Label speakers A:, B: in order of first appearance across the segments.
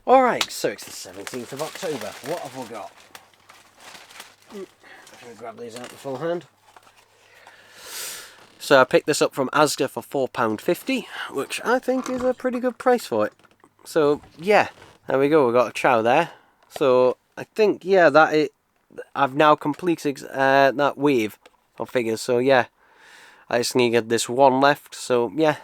A: Alright, so it's the 17th of October. What have we got? I'm going to grab these out the full hand. So I picked this up from Asda for £4.50, which I think is a pretty good price for it. So yeah, there we go, we got a chow there. So I think, yeah, I've now completed that wave of figures. So yeah, I just need to get this one left. So yeah,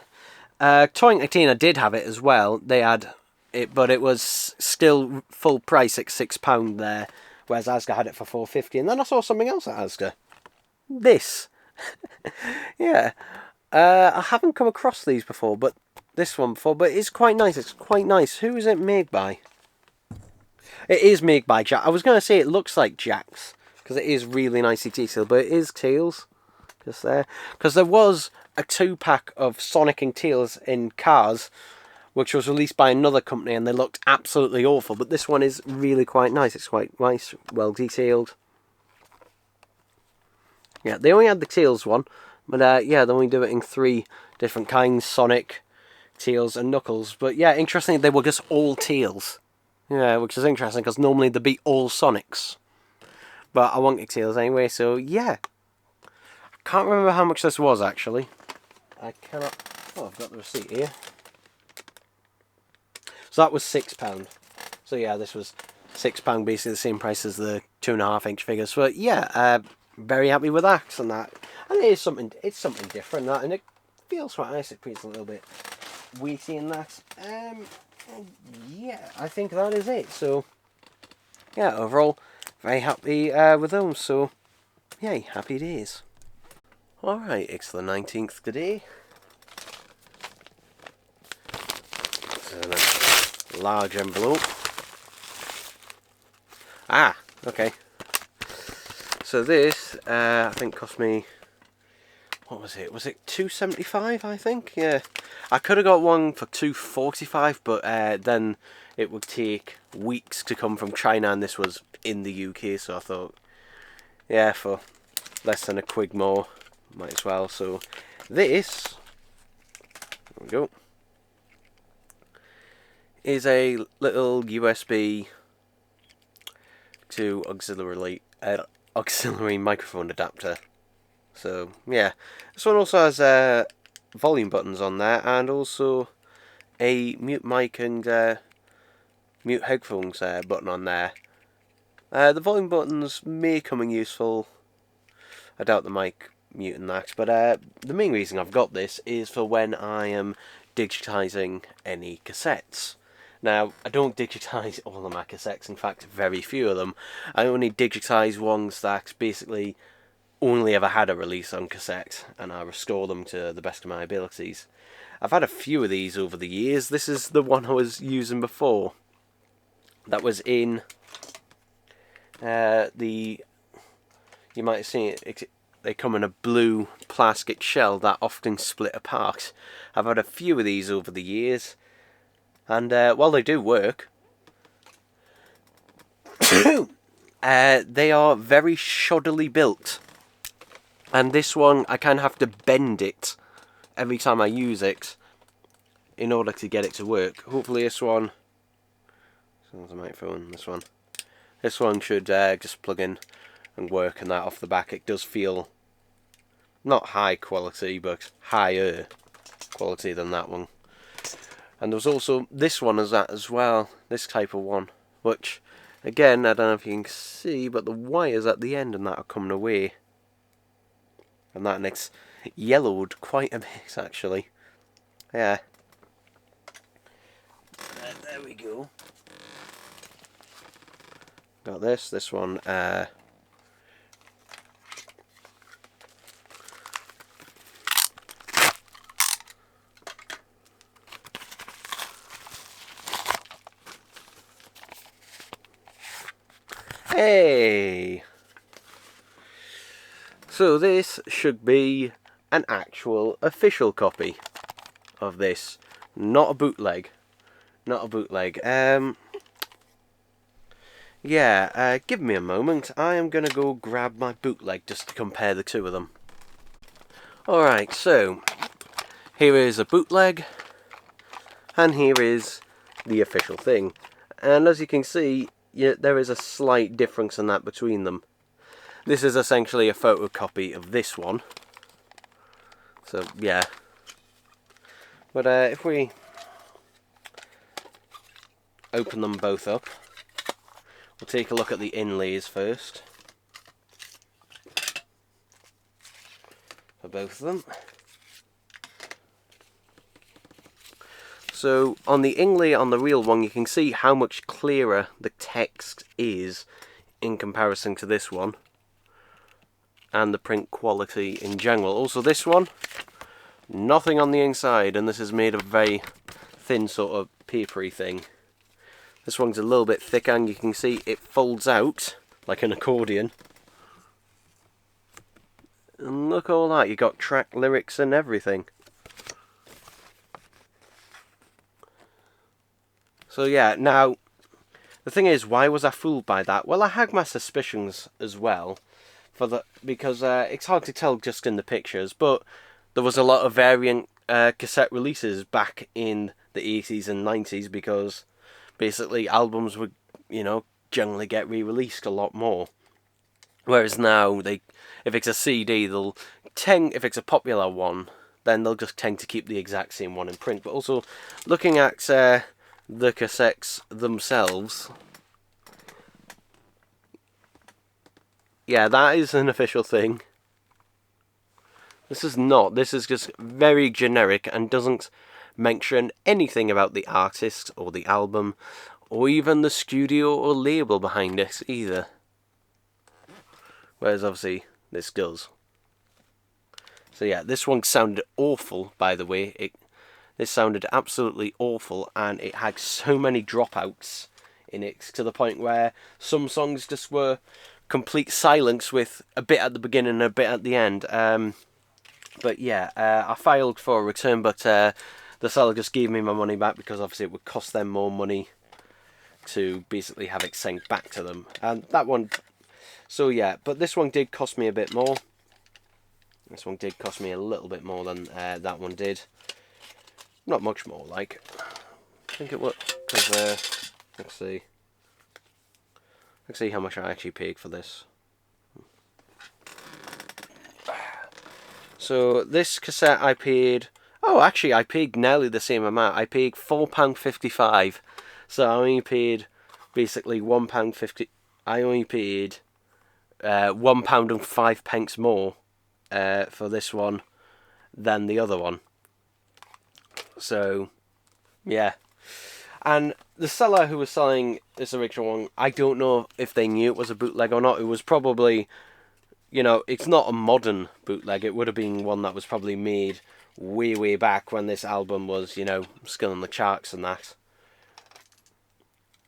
A: Toy Entertainer did have it as well. They had it, but it was still full price at £6 there, whereas Asda had it for £4.50. And then I saw something else at Asda. This. Yeah. I haven't come across these before, but this one before, but it's quite nice. It's quite nice. Who is it made by? It is made by Jack. I was going to say it looks like Jack's, because it is really nicely detailed, but it is Tails. Just there. Because there was a 2-pack of Sonic and Tails in Cars, which was released by another company, and they looked absolutely awful. But this one is really quite nice. It's quite nice, well detailed. Yeah, they only had the Tails one, but yeah, they only do it in 3 different kinds: Sonic, Tails, and Knuckles. But yeah, interesting, they were just all Tails. Yeah, which is interesting, because normally they'd be all Sonics. But I wanted Tails anyway, so yeah. I can't remember how much this was, actually. I cannot... Oh, I've got the receipt here. So that was £6. So yeah, this was £6, basically the same price as the 2.5-inch figures. So yeah, very happy with that and that. And it's something different, that, and it feels quite nice. It feels a little bit weighty in that. Yeah, I think that is it. So yeah, overall, very happy with those. So yay, happy days. Alright, it's the 19th today. It's a large envelope. Ah, okay. So this, I think cost me, what was it? Was it £2.75, I think? Yeah. I could have got one for £2.45, but then it would take weeks to come from China, and this was in the UK, so I thought, yeah, for less than a quid more, might as well. So this, there we go, is a little USB to auxiliary microphone adapter. So yeah, this one also has volume buttons on there, and also a mute mic and mute headphones button on there. The volume buttons may come in useful. I doubt the mic mute and that, but the main reason I've got this is for when I am digitising any cassettes. Now, I don't digitise all of my cassettes, in fact, very few of them. I only digitise ones that basically only ever had a release on cassette, and I restore them to the best of my abilities. I've had a few of these over the years. This is the one I was using before. That was in you might have seen it, they come in a blue plastic shell that often split apart. I've had a few of these over the years, and while they do work, they are very shoddily built. And this one, I kind of have to bend it every time I use it in order to get it to work. Hopefully this one, sounds a microphone, this one should just plug in and work, and that off the back. It does feel not high quality, but higher quality than that one. And there's also this one as that as well, this type of one, which again, I don't know if you can see, but the wires at the end and that are coming away. And it's yellowed quite a bit, actually. Yeah. There we go. Got this one. Hey! So this should be an actual official copy of this, not a bootleg. Not a bootleg. Yeah, give me a moment. I am going to go grab my bootleg just to compare the two of them. Alright, so here is a bootleg, and here is the official thing. And as you can see, there is a slight difference in that between them. This is essentially a photocopy of this one. So yeah. But if we open them both up, we'll take a look at the inlays first. For both of them. So on the inlay on the real one, you can see how much clearer the text is in comparison to this one. And the print quality in general. Also this one, nothing on the inside, and this is made of very thin sort of papery thing. This one's a little bit thicker, and you can see it folds out like an accordion. And look at all that, you got track lyrics and everything. So yeah, now, the thing is, why was I fooled by that? Well, I had my suspicions as well, because it's hard to tell just in the pictures, but there was a lot of variant cassette releases back in the 80s and 90s, because basically albums would, generally get re-released a lot more. Whereas now, if it's a CD, if it's a popular one, then they'll just tend to keep the exact same one in print. But also, looking at the cassettes themselves, yeah, that is an official thing. This is not. This is just very generic and doesn't mention anything about the artist or the album or even the studio or label behind it either. Whereas obviously this does. So yeah, this one sounded awful, by the way. This sounded absolutely awful, and it had so many dropouts in it to the point where some songs just were complete silence with a bit at the beginning and a bit at the end. But yeah, I filed for a return, but the seller just gave me my money back because obviously it would cost them more money to basically have it sent back to them. And that one, so yeah, but this one did cost me a bit more. This one did cost me a little bit more than that one did. Not much more, like. I think it would, because, let's see. Let's see how much I actually paid for this. So, this cassette I paid... Oh, actually, I paid nearly the same amount. I paid £4.55. So, I only paid, basically, £1.50... I only paid £1.05 more for this one than the other one. So, yeah. And the seller who was selling this original one, I don't know if they knew it was a bootleg or not. It was probably, it's not a modern bootleg. It would have been one that was probably made way, way back when this album was, still on the charts and that.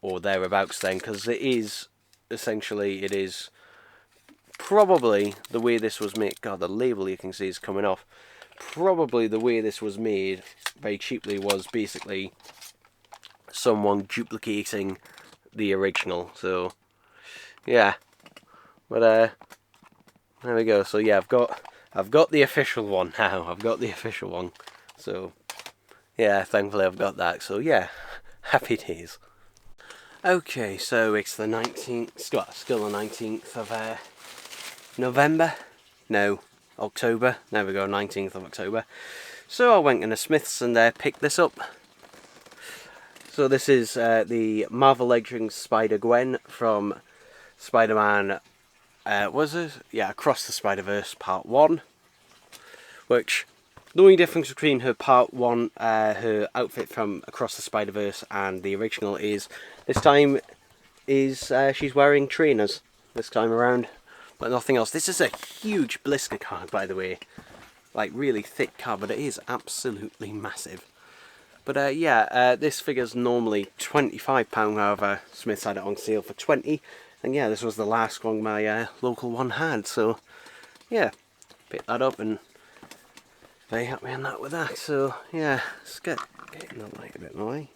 A: Or thereabouts then, because it is probably the way this was made. God, the label you can see is coming off. Probably the way this was made very cheaply was basically someone duplicating the original. So yeah, but there we go. So yeah, I've got the official one now. I've got the official one. So yeah, thankfully I've got that. So yeah, happy days. Okay, so it's the 19th, still the 19th of November. No, October. There we go, 19th of October. So I went in a Smith's and picked this up. So this is the Marvel Legends Spider-Gwen from Spider-Man, was it? Yeah, Across the Spider-Verse Part 1. Which, the only difference between her Part 1, her outfit from Across the Spider-Verse and the original is, this time is she's wearing trainers this time around. But nothing else. This is a huge blister card, by the way. Like, really thick card, but it is absolutely massive. But yeah, this figure's normally £25, however, Smith's had it on sale for 20. And yeah, this was the last one my local one had, so yeah, picked that up and very happy on that with that. So yeah, let's get the light a bit more.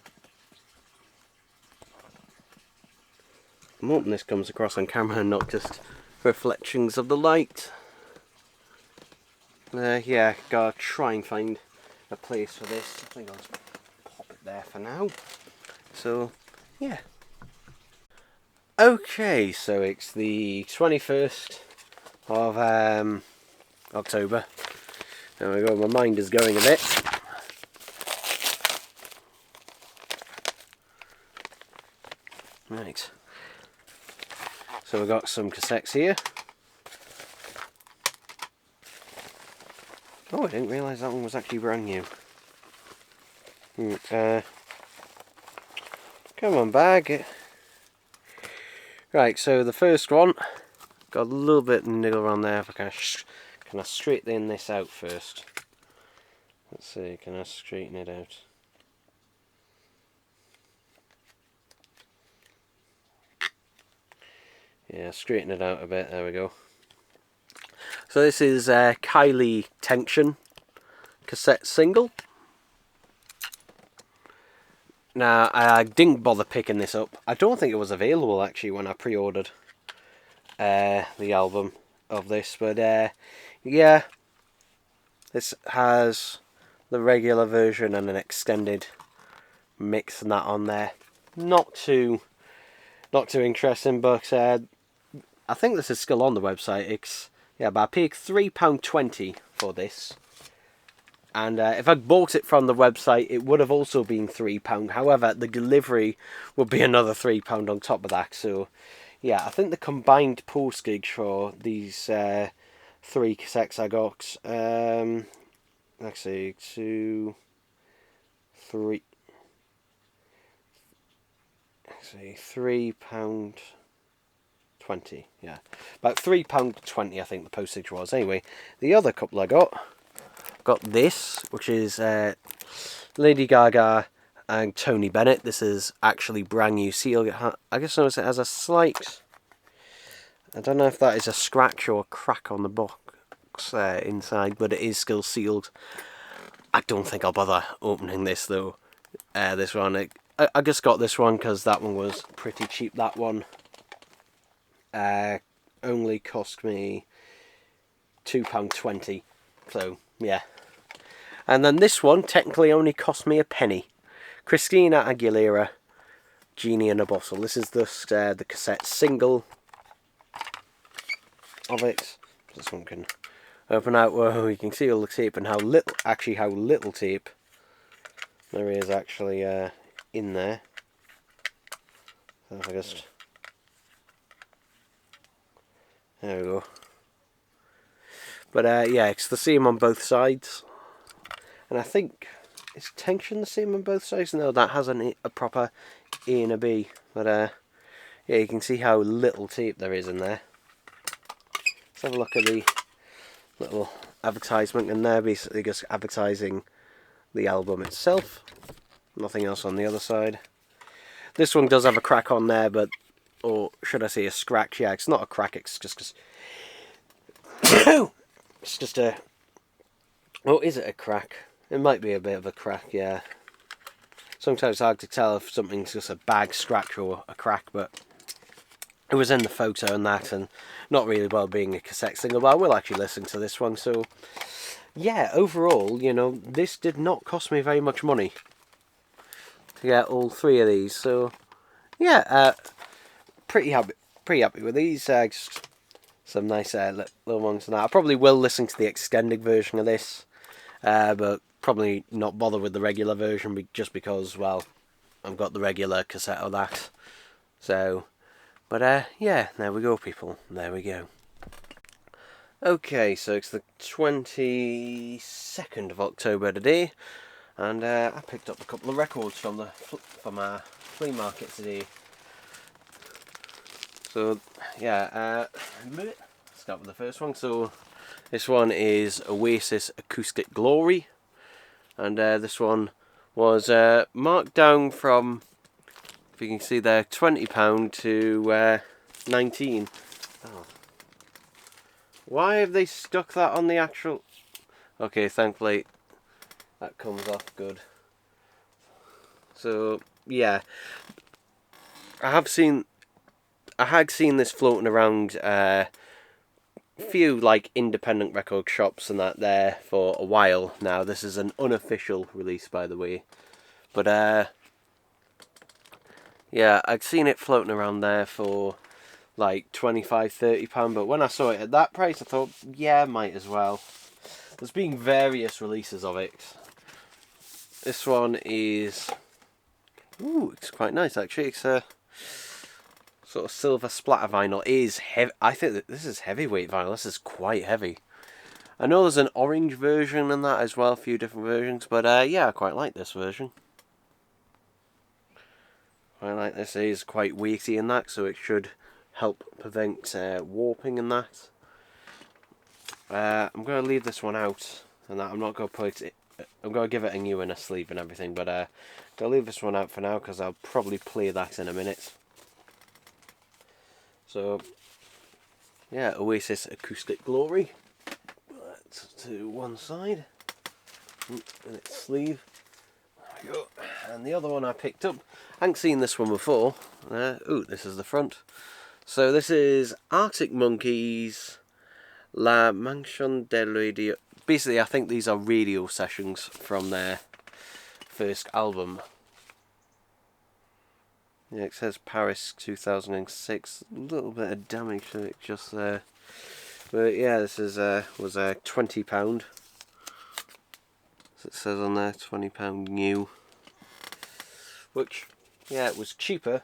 A: I'm hoping this comes across on camera and not just reflections of the light. Yeah, gotta try and find a place for this. I think I'll just pop it there for now. So, yeah, Okay, so it's the 21st of October. There we go, my mind is going a bit. Right. So we've got some cassettes here. Oh, I didn't realise that one was actually brand new. Come on, bag. Right, so the first one, got a little bit of niggle on there. If I can I straighten this out first? Let's see, can I straighten it out? Yeah, straighten it out a bit, there we go. So this is Kylie Tension cassette single. Now, I didn't bother picking this up. I don't think it was available actually when I pre-ordered the album of this, but yeah, this has the regular version and an extended mix and that on there. Not too interesting, but I think this is still on the website. It's, yeah, but I paid £3.20 for this. And if I'd bought it from the website, it would have also been £3. However, the delivery would be another £3 on top of that. So, yeah, I think the combined postage for these 3 cassettes I got, let's see, 2, 3, let's see, £3.20, yeah, about £3.20 I think the postage was. Anyway, the other couple I got this, which is Lady Gaga and Tony Bennett. This is actually brand new sealed. I guess notice it has a slight, I don't know if that is a scratch or a crack on the box inside, but it is still sealed. I don't think I'll bother opening this though. This one, I just got this one because that one was pretty cheap. That one only cost me £2.20, so yeah. And then this one technically only cost me a penny. Christina Aguilera, Genie in a Bottle. This is the cassette single of it. This one can open out where you can see all the tape and how little tape there is actually in there. So if I just, there we go. But yeah, it's the same on both sides. And I think, is tension the same on both sides? No, that has a proper A and a B. But yeah, you can see how little tape there is in there. Let's have a look at the little advertisement, and they're basically just advertising the album itself. Nothing else on the other side. This one does have a crack on there, but, or should I say a scratch? Yeah, it's not a crack, it's just it's just a, oh, is it a crack? It might be a bit of a crack, yeah. Sometimes it's hard to tell if something's just a bag scratch or a crack, but it was in the photo and that, and not really well being a cassette single, but I will actually listen to this one. So yeah, overall, you know, this did not cost me very much money to get all 3 of these. So yeah, pretty happy with these. Just some nice little ones. And that I probably will listen to the extended version of this, but probably not bother with the regular version just because, well, I've got the regular cassette of that. So, but yeah, there we go, people. There we go. Okay, so it's the 22nd of October today, and I picked up a couple of records from our flea market today. So yeah, let's start with the first one. So this one is Oasis Acoustic Glory, and this one was marked down from, if you can see there, £20 to 19. Oh. Why have they stuck that on the actual... Okay, thankfully that comes off good. So yeah, I had seen this floating around few like independent record shops and that there for a while now. This is an unofficial release, by the way, but Yeah, I'd seen it floating around there for like £25–30, but when I saw it at that price, I thought, yeah, might as well. There's been various releases of it. This one is, ooh, it's quite nice actually. It's a sort of silver splatter vinyl. It is heavy. I think that this is heavyweight vinyl. This is quite heavy. I know there's an orange version and that as well, a few different versions, but yeah, I quite like this version. I like this. It is quite weighty in that, so it should help prevent warping in that. I'm going to leave this one out, and that I'm not going to put it. I'm going to give it a new inner sleeve and everything, but I'm going to leave this one out for now because I'll probably play that in a minute. So, yeah, Oasis Acoustic Glory. That's to one side, and its sleeve. There we go. And the other one I picked up, I hadn't seen this one before. Ooh, this is the front. So this is Arctic Monkeys, La Mansion de Radio. Basically, I think these are radio sessions from their first album. Yeah, it says Paris 2006. A little bit of damage to it just there. But yeah, this is was £20. So it says on there, £20 new. Which, yeah, it was cheaper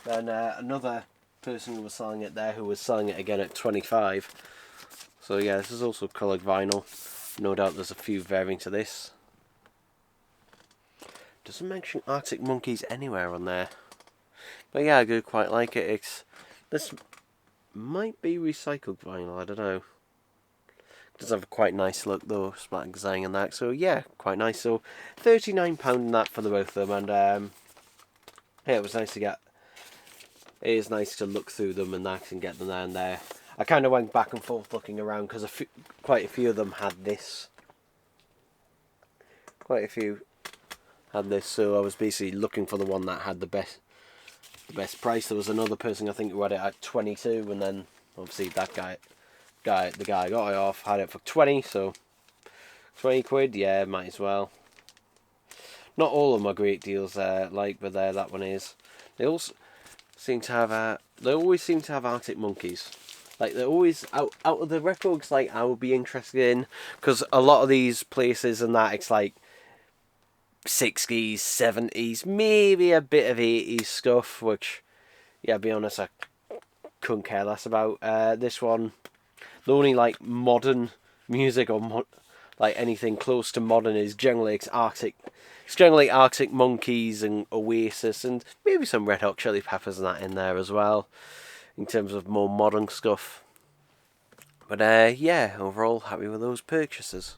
A: than another person who was selling it there, who was selling it again at 25. So yeah, this is also coloured vinyl. No doubt there's a few variants of this. Doesn't mention Arctic Monkeys anywhere on there. But yeah, I do quite like it. This might be recycled vinyl, I don't know. It does have a quite nice look though, splatter design and that. So yeah, quite nice. So £39 in that for the both of them, and yeah, it was nice to get. It is nice to look through them and that and get them there and there. I kind of went back and forth looking around because quite a few of them had this. Quite a few had this, so I was basically looking for the one that had the best price. There was another person I think who had it at 22, and then obviously that the guy I got it off had it for 20, so 20 quid, yeah, might as well. Not all of them are great deals, but there that one is. They also seem to have they always seem to have Arctic Monkeys. Like they're always out of the records like I would be interested in, because a lot of these places and that it's like 60s, 70s, maybe a bit of 80s stuff, which, yeah, to be honest, I couldn't care less about. This one, the only like modern music or like anything close to modern is generally Arctic Monkeys and Oasis and maybe some Red Hot Chili Peppers and that in there as well, in terms of more modern stuff. But yeah, overall happy with those purchases.